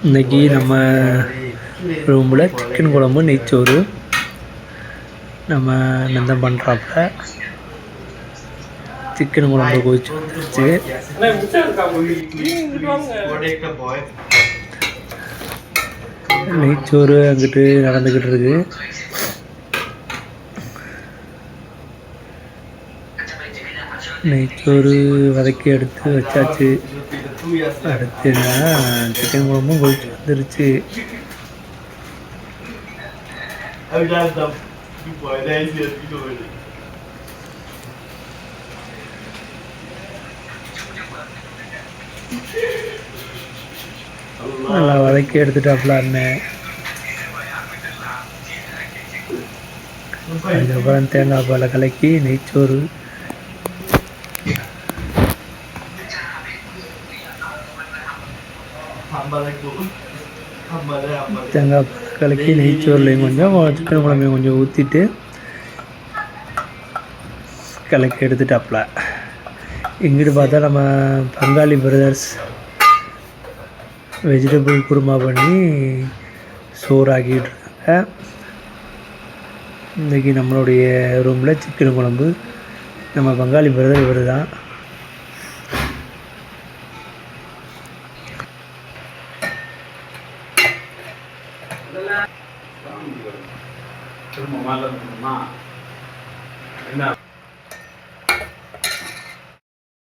இன்றைக்கி நம்ம ரூமில் சிக்கன் குழம்பு நெய்ச்சோறு நம்ம நந்தம் பண்ணுறாப்புல சிக்கன் குழம்பு கொதிச்சு வந்துருச்சு. நெய்ச்சோறு அங்கிட்டு நடந்துக்கிட்டு இருக்கு. நெய்ச்சோறு வதக்கி எடுத்து வச்சாச்சு. அடுத்து என்னன்னா சிக்கன் குழம்பும் கொதிச்சு வந்துருச்சு. நல்லா வதக்கி எடுத்துட்டாப்புல அண்ணன். அதுக்கப்புறம் தேங்காய் பாலை கலக்கி நெய்ச்சோறு தேங்காய் பால் கலக்கி நெய்ச்சோறுலையும் கொஞ்சம் சிக்கன் குழம்பையும் கொஞ்சம் ஊற்றிட்டு கலக்கி எடுத்துட்டாப்புல. இங்கிட்டு பார்த்தா நம்ம பங்காளி பிரதர்ஸ் வெஜிடபிள் குருமா பண்ணி சோறாக்கிட்டு இருக்காங்க. இன்றைக்கி நம்மளுடைய ரூமில் சிக்கன் குழம்பு. நம்ம பங்காளி பிரதர் இவர் தான். என்ன